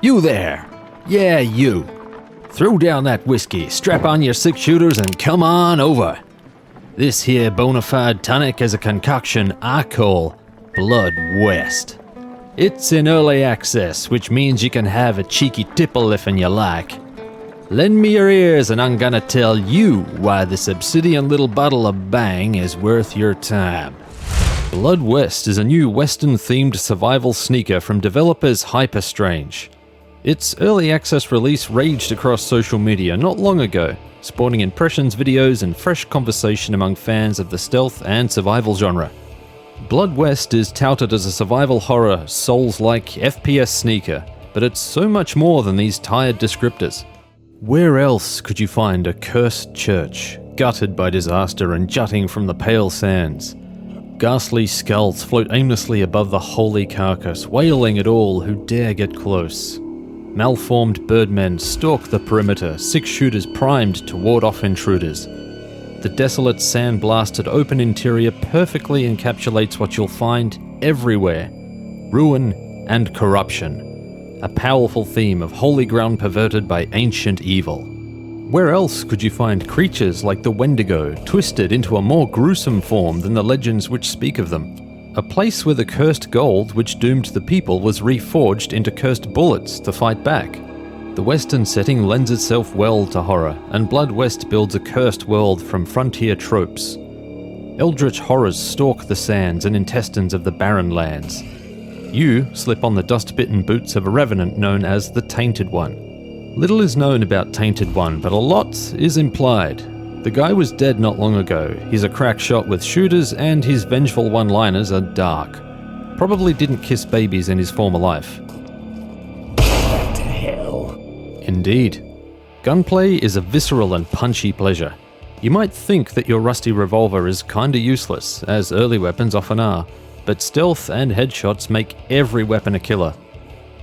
You there! Yeah, you! Throw down that whiskey, strap on your 6-shooters and come on over. This here bona fide tonic is a concoction I call Blood West. It's in early access, which means you can have a cheeky tipple if you like. Lend me your ears and I'm gonna tell you why this obsidian little bottle of bang is worth your time. Blood West is a new Western-themed survival sneaker from developers Hyperstrange. Its early access release raged across social media not long ago, spawning impressions videos and fresh conversation among fans of the stealth and survival genre. Blood West is touted as a survival horror, Souls-like FPS sneaker, but it's so much more than these tired descriptors. Where else could you find a cursed church, gutted by disaster and jutting from the pale sands? Ghastly skulls float aimlessly above the holy carcass, wailing at all who dare get close. Malformed birdmen stalk the perimeter, 6-shooters primed to ward off intruders. The desolate, sand-blasted open interior perfectly encapsulates what you'll find everywhere: ruin and corruption. A powerful theme of holy ground perverted by ancient evil. Where else could you find creatures like the Wendigo, twisted into a more gruesome form than the legends which speak of them? A place where the cursed gold which doomed the people was reforged into cursed bullets to fight back. The Western setting lends itself well to horror, and Blood West builds a cursed world from frontier tropes. Eldritch horrors stalk the sands and intestines of the Barren Lands. You slip on the dust-bitten boots of a revenant known as the Tainted One. Little is known about Tainted One, but a lot is implied. The guy was dead not long ago, he's a crack shot with shooters, and his vengeful one-liners are dark. Probably didn't kiss babies in his former life. What the hell? Indeed. Gunplay is a visceral and punchy pleasure. You might think that your rusty revolver is kinda useless, as early weapons often are, but stealth and headshots make every weapon a killer.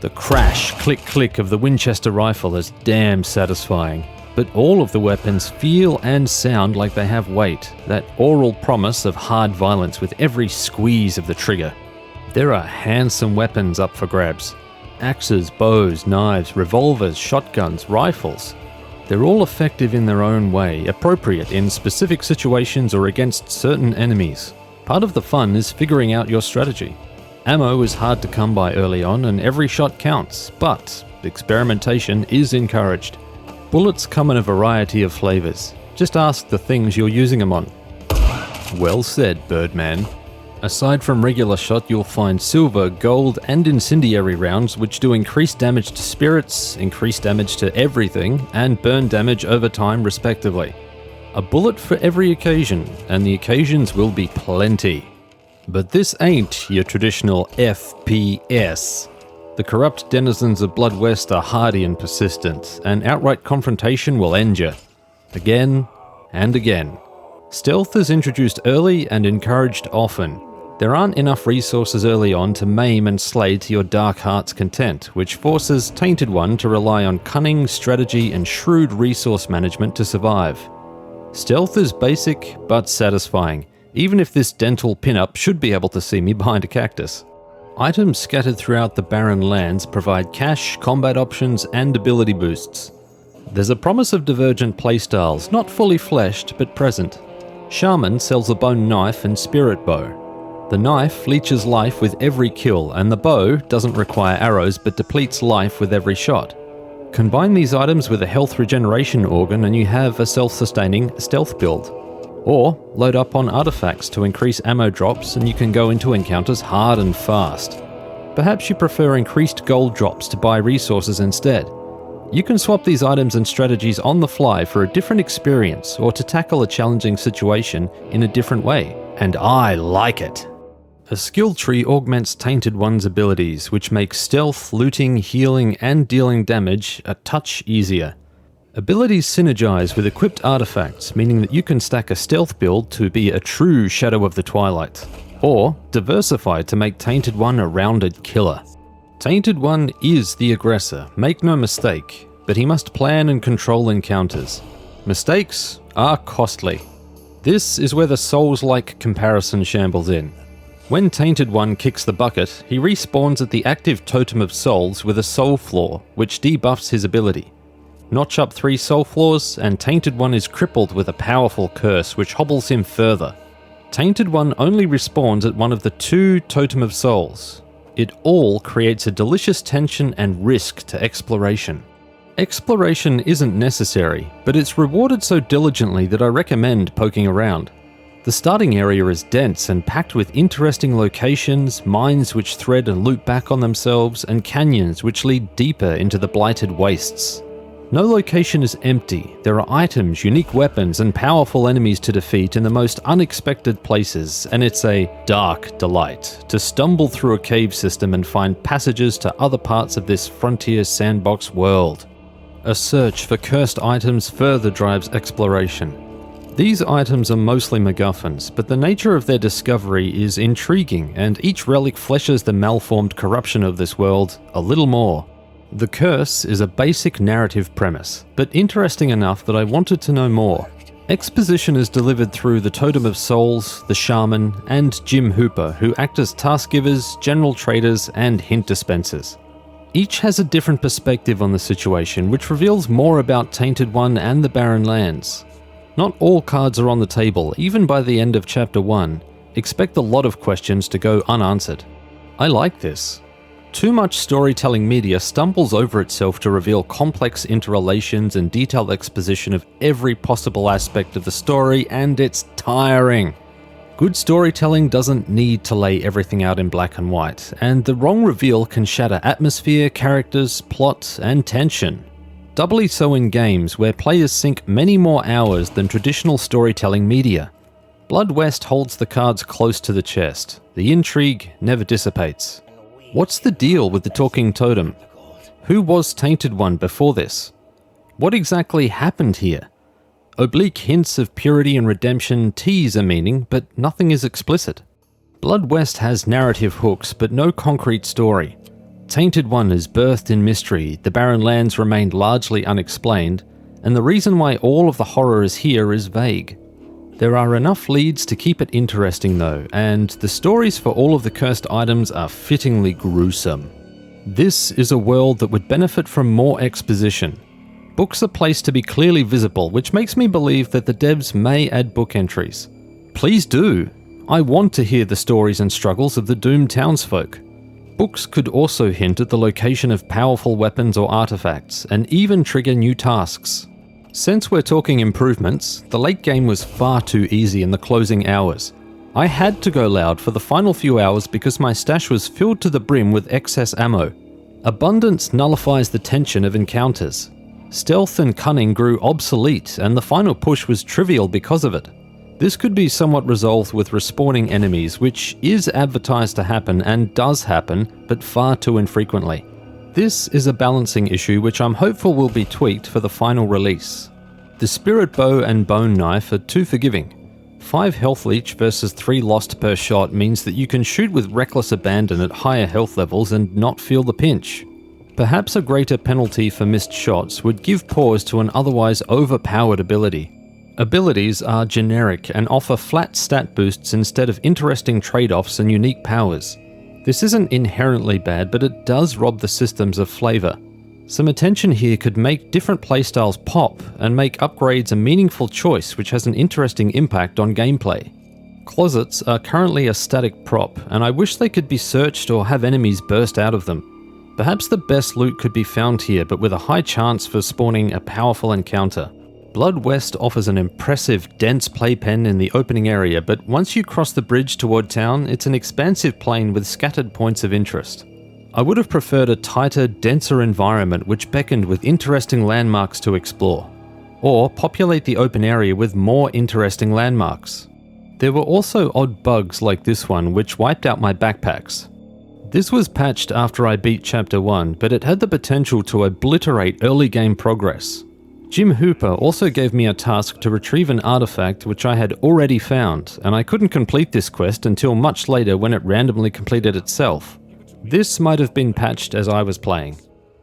The crash, click-click of the Winchester rifle is damn satisfying, but all of the weapons feel and sound like they have weight, that oral promise of hard violence with every squeeze of the trigger. There are handsome weapons up for grabs. Axes, bows, knives, revolvers, shotguns, rifles. They're all effective in their own way, appropriate in specific situations or against certain enemies. Part of the fun is figuring out your strategy. Ammo is hard to come by early on and every shot counts, but experimentation is encouraged. Bullets come in a variety of flavors. Just ask the things you're using them on. Well said, Birdman. Aside from regular shot, you'll find silver, gold, and incendiary rounds which do increased damage to spirits, increased damage to everything, and burn damage over time respectively. A bullet for every occasion, and the occasions will be plenty. But this ain't your traditional FPS. The corrupt denizens of Blood West are hardy and persistent, and outright confrontation will end you. Again and again. Stealth is introduced early and encouraged often. There aren't enough resources early on to maim and slay to your dark heart's content, which forces Tainted One to rely on cunning, strategy, and shrewd resource management to survive. Stealth is basic but satisfying, even if this dental pinup should be able to see me behind a cactus. Items scattered throughout the Barren Lands provide cash, combat options, and ability boosts. There's a promise of divergent playstyles, not fully fleshed but present. Shaman sells a bone knife and spirit bow. The knife leeches life with every kill, and the bow doesn't require arrows but depletes life with every shot. Combine these items with a health regeneration organ and you have a self-sustaining stealth build. Or load up on artifacts to increase ammo drops and you can go into encounters hard and fast. Perhaps you prefer increased gold drops to buy resources instead. You can swap these items and strategies on the fly for a different experience or to tackle a challenging situation in a different way. And I like it! A skill tree augments Tainted One's abilities, which make stealth, looting, healing, and dealing damage a touch easier. Abilities synergize with equipped artifacts, meaning that you can stack a stealth build to be a true Shadow of the Twilight, or diversify to make Tainted One a rounded killer. Tainted One is the aggressor, make no mistake, but he must plan and control encounters. Mistakes are costly. This is where the Souls-like comparison shambles in. When Tainted One kicks the bucket, he respawns at the active Totem of Souls with a soul flaw, which debuffs his ability. Notch up 3 soul flaws, and Tainted One is crippled with a powerful curse which hobbles him further. Tainted One only respawns at one of the 2 Totem of Souls. It all creates a delicious tension and risk to exploration. Exploration isn't necessary, but it's rewarded so diligently that I recommend poking around. The starting area is dense and packed with interesting locations, mines which thread and loop back on themselves, and canyons which lead deeper into the blighted wastes. No location is empty. There are items, unique weapons, and powerful enemies to defeat in the most unexpected places, and it's a dark delight to stumble through a cave system and find passages to other parts of this frontier sandbox world. A search for cursed items further drives exploration. These items are mostly MacGuffins, but the nature of their discovery is intriguing, and each relic fleshes the malformed corruption of this world a little more. The curse is a basic narrative premise, but interesting enough that I wanted to know more. Exposition is delivered through the Totem of Souls, the Shaman, and Jim Hooper, who act as task givers, general traders, and hint dispensers. Each has a different perspective on the situation, which reveals more about Tainted One and the Barren Lands. Not all cards are on the table, even by the end of Chapter 1. Expect a lot of questions to go unanswered. I like this. Too much storytelling media stumbles over itself to reveal complex interrelations and detailed exposition of every possible aspect of the story, and it's tiring. Good storytelling doesn't need to lay everything out in black and white, and the wrong reveal can shatter atmosphere, characters, plot, and tension. Doubly so in games where players sink many more hours than traditional storytelling media. Blood West holds the cards close to the chest. The intrigue never dissipates. What's the deal with the talking totem? Who was Tainted One before this? What exactly happened here? Oblique hints of purity and redemption tease a meaning, but nothing is explicit. Blood West has narrative hooks, but no concrete story. Tainted One is birthed in mystery, the Barren Lands remained largely unexplained, and the reason why all of the horror is here is vague. There are enough leads to keep it interesting though, and the stories for all of the cursed items are fittingly gruesome. This is a world that would benefit from more exposition. Books are placed to be clearly visible, which makes me believe that the devs may add book entries. Please do! I want to hear the stories and struggles of the doomed townsfolk. Books could also hint at the location of powerful weapons or artifacts, and even trigger new tasks. Since we're talking improvements, the late game was far too easy in the closing hours. I had to go loud for the final few hours because my stash was filled to the brim with excess ammo. Abundance nullifies the tension of encounters. Stealth and cunning grew obsolete, and the final push was trivial because of it. This could be somewhat resolved with respawning enemies, which is advertised to happen and does happen, but far too infrequently. This is a balancing issue which I'm hopeful will be tweaked for the final release. The Spirit Bow and Bone Knife are too forgiving. 5 health leech versus 3 lost per shot means that you can shoot with reckless abandon at higher health levels and not feel the pinch. Perhaps a greater penalty for missed shots would give pause to an otherwise overpowered ability. Abilities are generic and offer flat stat boosts instead of interesting trade-offs and unique powers. This isn't inherently bad, but it does rob the systems of flavor. Some attention here could make different playstyles pop and make upgrades a meaningful choice which has an interesting impact on gameplay. Closets are currently a static prop, and I wish they could be searched or have enemies burst out of them. Perhaps the best loot could be found here, but with a high chance for spawning a powerful encounter. Blood West offers an impressive, dense playpen in the opening area, but once you cross the bridge toward town, it's an expansive plain with scattered points of interest. I would have preferred a tighter, denser environment which beckoned with interesting landmarks to explore. Or populate the open area with more interesting landmarks. There were also odd bugs like this one which wiped out my backpacks. This was patched after I beat Chapter 1, but it had the potential to obliterate early game progress. Jim Hooper also gave me a task to retrieve an artifact which I had already found, and I couldn't complete this quest until much later when it randomly completed itself. This might have been patched as I was playing.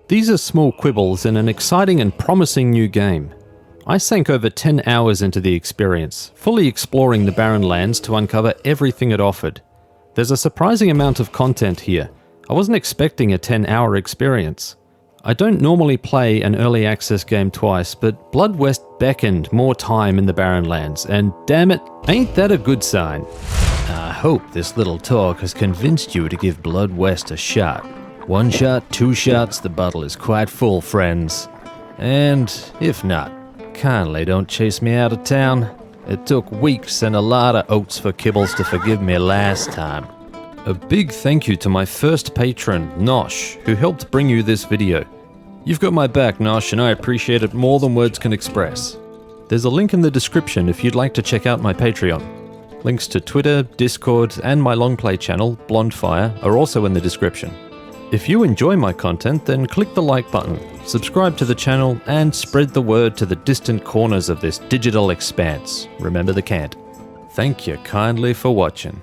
These are small quibbles in an exciting and promising new game. I sank over 10 hours into the experience, fully exploring the Barren Lands to uncover everything it offered. There's a surprising amount of content here. I wasn't expecting a 10-hour experience. I don't normally play an early access game twice, but Blood West beckoned more time in the Barren Lands, and damn it, ain't that a good sign? I hope this little talk has convinced you to give Blood West a shot. 1 shot, 2 shots, the bottle is quite full, friends. And if not, kindly don't chase me out of town. It took weeks and a lot of oats for kibbles to forgive me last time. A big thank you to my first patron, Nosh, who helped bring you this video. You've got my back, Nosh, and I appreciate it more than words can express. There's a link in the description if you'd like to check out my Patreon. Links to Twitter, Discord, and my longplay channel, Blondfire, are also in the description. If you enjoy my content, then click the like button, subscribe to the channel, and spread the word to the distant corners of this digital expanse. Remember the cant. Thank you kindly for watching.